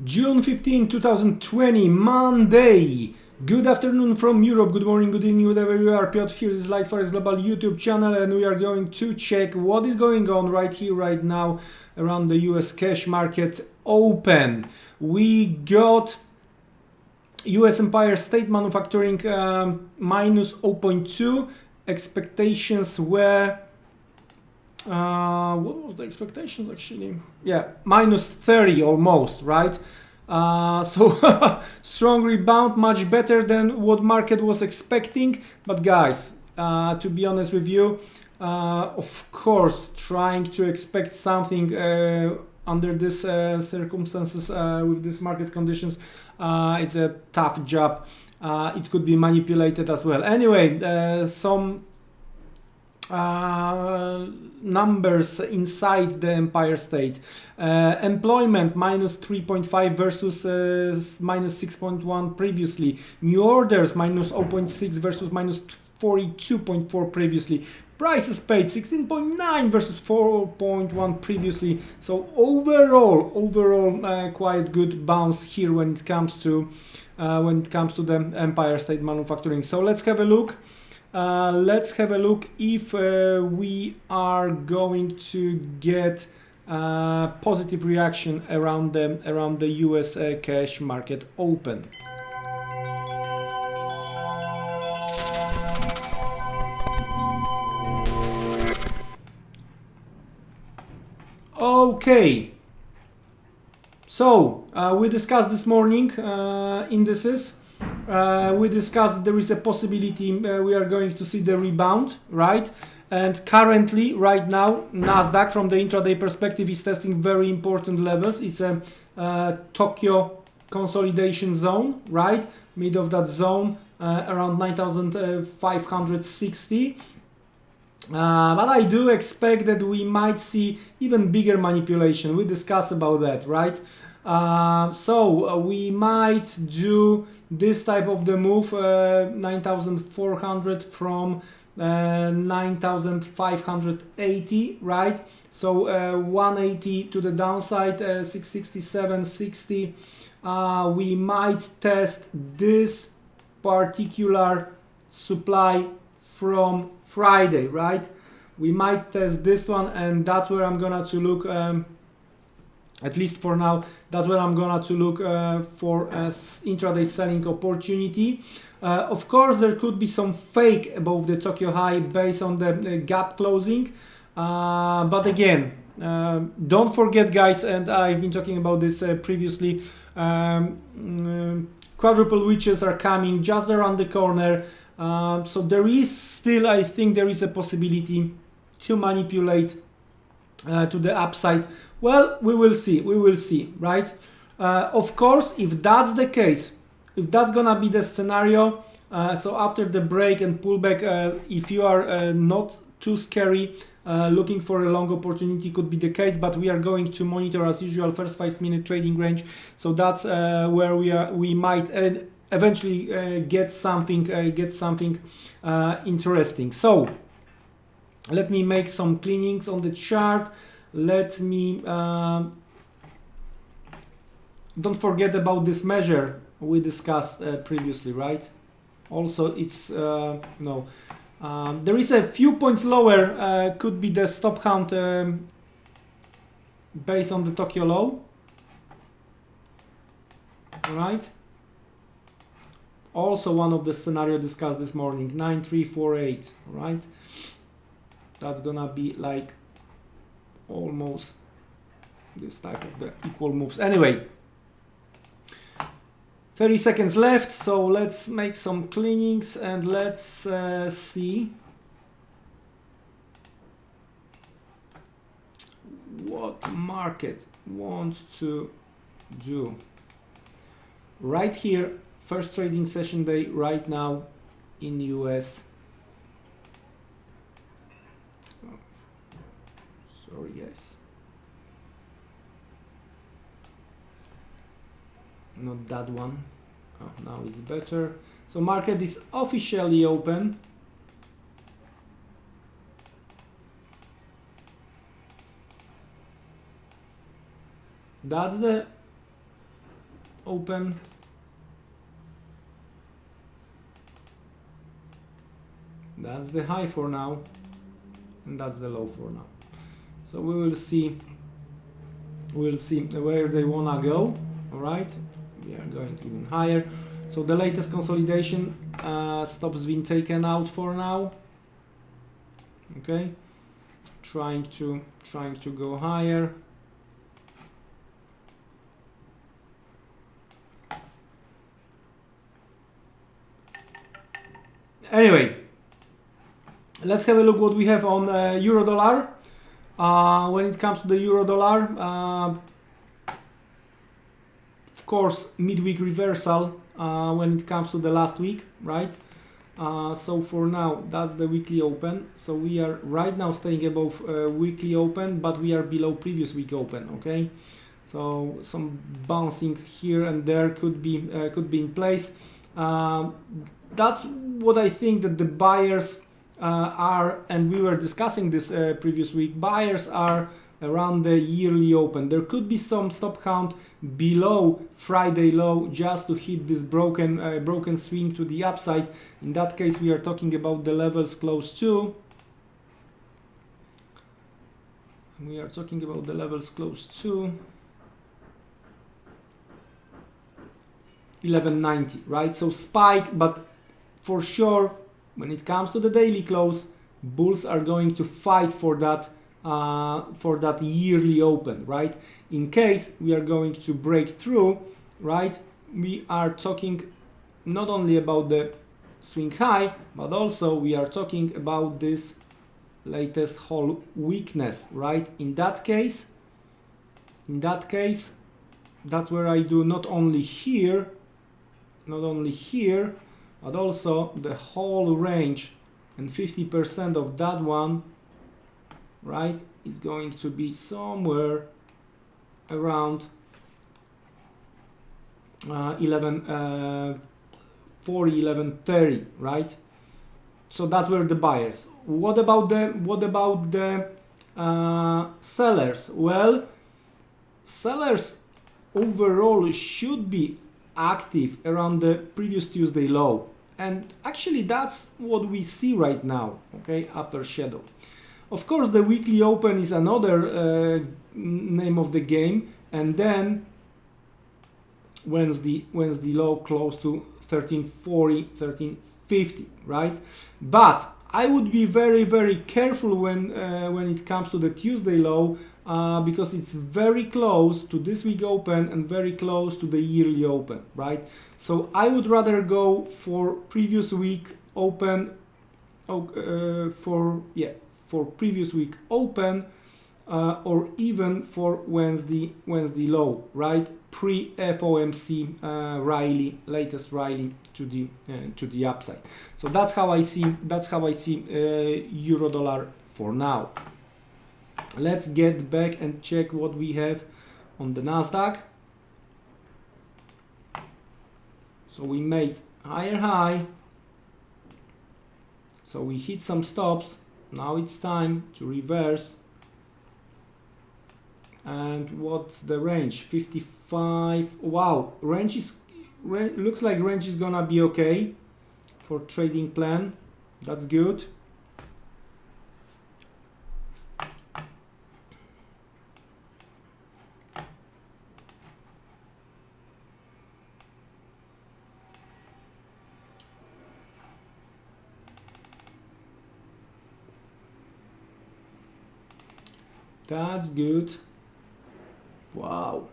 June 15, 2020, Monday. Good afternoon from Europe, good morning, good evening, wherever you are. Piotr here, this is Light Forex Global YouTube channel, and we are going to check what is going on right here, right now, around the US cash market open. We got US Empire State Manufacturing minus 0.2. Expectations were what was the expectations actually? Yeah, minus 30 almost, right? So strong rebound, much better than what market was expecting. But guys, to be honest with you, of course, trying to expect something under these circumstances with these market conditions, it's a tough job. It could be manipulated as well. Anyway, some numbers inside the Empire State. Employment minus 3.5 versus minus 6.1 previously. New orders minus 0.6 versus minus 42.4 previously. Prices paid 16.9 versus 4.1 previously. So overall, quite good bounce here when it comes to the Empire State Manufacturing. So let's have a look. Let's have a look if we are going to get positive reaction around the US cash market open. Okay, so we discussed this morning indices. We discussed there is a possibility we are going to see the rebound, right? And currently, right now, Nasdaq from the intraday perspective is testing very important levels. It's a Tokio consolidation zone, right? Mid of that zone, around 9,560. But I do expect that we might see even bigger manipulation. We discussed about that, right? So we might do this type of the move, 9,400 from 9,580, right? So 180 to the downside, 667.60. We might test this particular supply from Friday, right? We might test this one, and that's where I'm gonna to look. At least for now, that's where I'm gonna to look for intraday selling opportunity. Of course, there could be some fake above the Tokyo high based on the gap closing. But again, don't forget, guys, and I've been talking about this previously. Quadruple witches are coming just around the corner. So there is still, I think, there is a possibility to manipulate to the upside. Well, we will see, right? Of course, if that's the case, if that's gonna be the scenario, so after the break and pullback, if you are not too scary, looking for a long opportunity could be the case, but we are going to monitor as usual first 5-minute trading range. So that's where we might eventually get something interesting. So let me make some cleanings on the chart. Let me don't forget about this measure we discussed previously, right? Also, it's there is a few points lower, could be the stop count based on the Tokyo low, right? Also one of the scenario discussed this morning, 9348, right? That's gonna be like almost this type of the equal moves. Anyway, 30 seconds left, so let's make some cleanings and let's see what market wants to do. Right here, first trading session day right now in US. Sorry, yes. Not that one. Oh, now it's better. So market is officially open. That's the open. That's the high for now, and that's the low for now. So we will see. We'll see where they wanna go. All right, we are going even higher. So the latest consolidation stops being taken out for now. Okay, trying to go higher. Anyway, let's have a look what we have on euro dollar. When it comes to the euro dollar, of course, midweek reversal when it comes to the last week, right? So for now, that's the weekly open. So we are right now staying above weekly open, but we are below previous week open. Okay, so some bouncing here and there could be in place. That's what I think that the buyers are, and we were discussing this previous week. Buyers are around the yearly open. There could be some stop count below Friday low just to hit this broken swing to the upside. In that case, we are talking about the levels close to. We are talking about the levels close to 1190, right? So spike, but for sure, when it comes to the daily close, bulls are going to fight for that yearly open, right? In case we are going to break through, right? We are talking not only about the swing high, but also we are talking about this latest whole weakness, right? In that case, that's where I do not only here, but also the whole range, and 50% of that one, right, is going to be somewhere around 1140, 1130, right? So that's where the buyers. What about the sellers? Well, sellers overall should be active around the previous Tuesday low, and actually that's what we see right now. Okay, upper shadow. Of course, the weekly open is another name of the game, and then Wednesday low close to 1340, 1350, right? But I would be very, very careful when it comes to the Tuesday low, because it's very close to this week open and very close to the yearly open, right? So I would rather go for previous week open, for previous week open, or even for Wednesday low, right? Pre FOMC latest rally to the upside. So that's how I see euro dollar for now. Let's get back and check what we have on the Nasdaq. So we made higher high, so we hit some stops. Now it's time to reverse. And what's the range? 55. Wow, looks like range is gonna be okay for trading plan. That's good. That's good. Wow,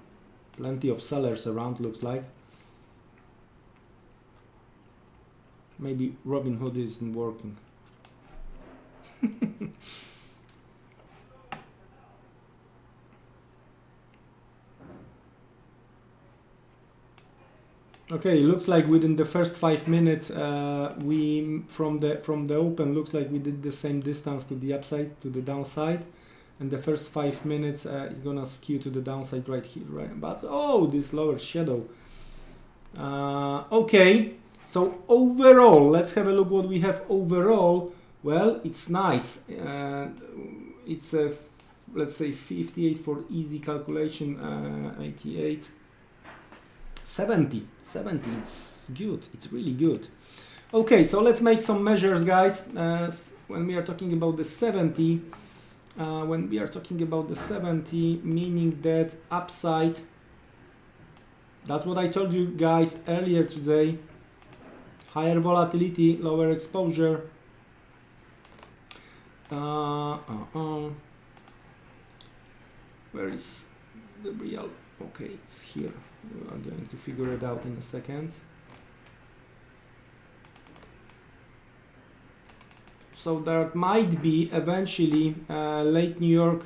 plenty of sellers around, looks like. Maybe Robinhood isn't working. Okay, looks like within the first 5 minutes, we from the open, looks like we did the same distance to the upside, to the downside. And the first 5 minutes is gonna skew to the downside right here, right? But oh, this lower shadow. Okay, so overall, let's have a look what we have overall. Well, it's nice. It's a, let's say 58 for easy calculation, 88, 70, it's good, it's really good. Okay, so let's make some measures, guys. When we are talking about the 70, meaning that upside, that's what I told you guys earlier today, higher volatility, lower exposure. Where is the real? Okay, it's here. We are going to figure it out in a second. So there might be eventually late New York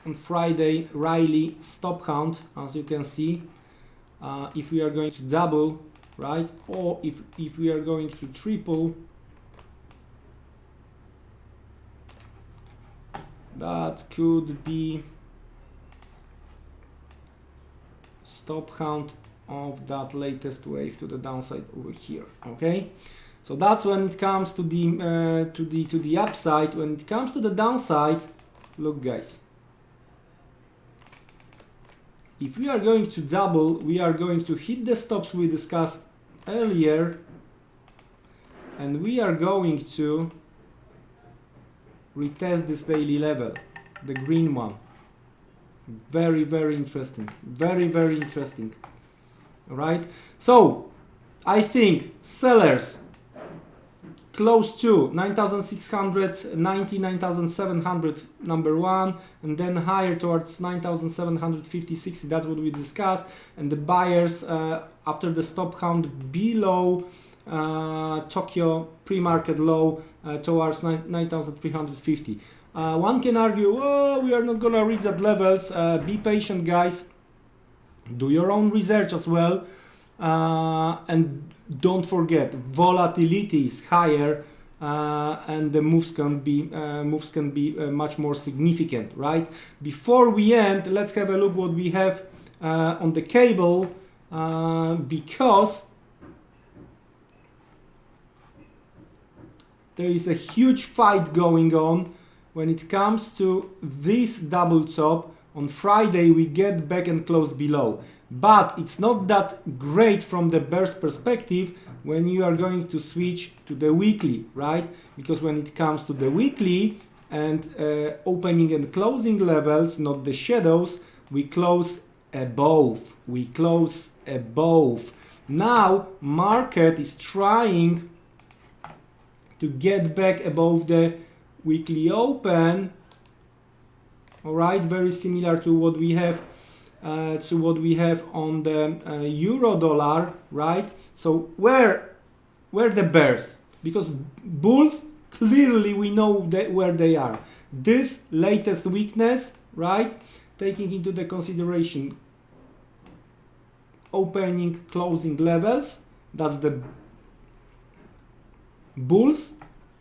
on Friday rally stop count, as you can see. If we are going to double, right, or if we are going to triple, that could be stop count of that latest wave to the downside over here. Okay, so that's when it comes to the upside. When it comes to the downside, look, guys, if we are going to double, we are going to hit the stops we discussed earlier, and we are going to retest this daily level, the green one. Very, very interesting. Very, very interesting. All right. So I think sellers close to 9,690, 9,700 number one, and then higher towards 9,750, 60. That's what we discussed. And the buyers after the stop count below Tokio pre-market low towards 9,350. One can argue, oh, we are not gonna reach that levels. Be patient, guys. Do your own research as well, and don't forget, volatility is higher, and the moves can be much more significant, right? Before we end, let's have a look what we have on the cable, because there is a huge fight going on when it comes to this double top. On Friday we get back and close below, but it's not that great from the bear's perspective when you are going to switch to the weekly, right? Because when it comes to the weekly and opening and closing levels, not the shadows, we close above. Now market is trying to get back above the weekly open. All right, very similar to what we have on the euro dollar, right? So where the bears? Because bulls, clearly we know where they are. This latest weakness, right? Taking into the consideration opening, closing levels, that's the bulls,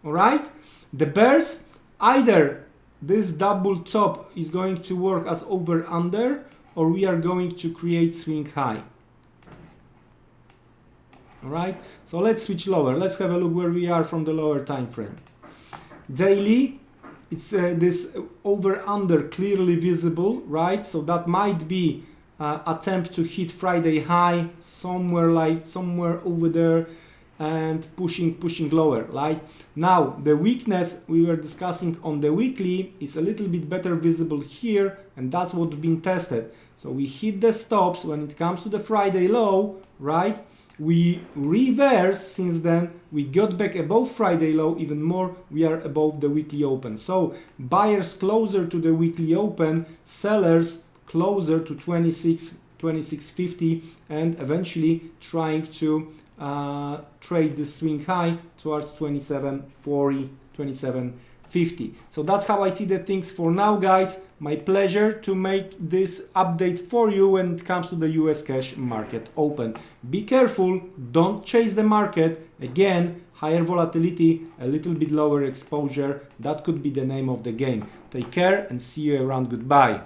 all right? The bears, either this double top is going to work as over under, or we are going to create swing high. All right, so let's switch lower. Let's have a look where we are from the lower time frame. Daily, it's this over under clearly visible, right? So that might be attempt to hit Friday high somewhere over there, and pushing lower, right? Now the weakness we were discussing on the weekly is a little bit better visible here, and that's what's been tested. So we hit the stops when it comes to the Friday low, right? We reverse since then, we got back above Friday low, even more we are above the weekly open. So buyers closer to the weekly open, sellers closer to 26.50, and eventually trying to trade the swing high towards 27.40, 27.50. So that's how I see the things for now, guys. My pleasure to make this update for you when it comes to the US cash market open. Be careful, don't chase the market. Again, higher volatility, a little bit lower exposure. That could be the name of the game. Take care and see you around. Goodbye.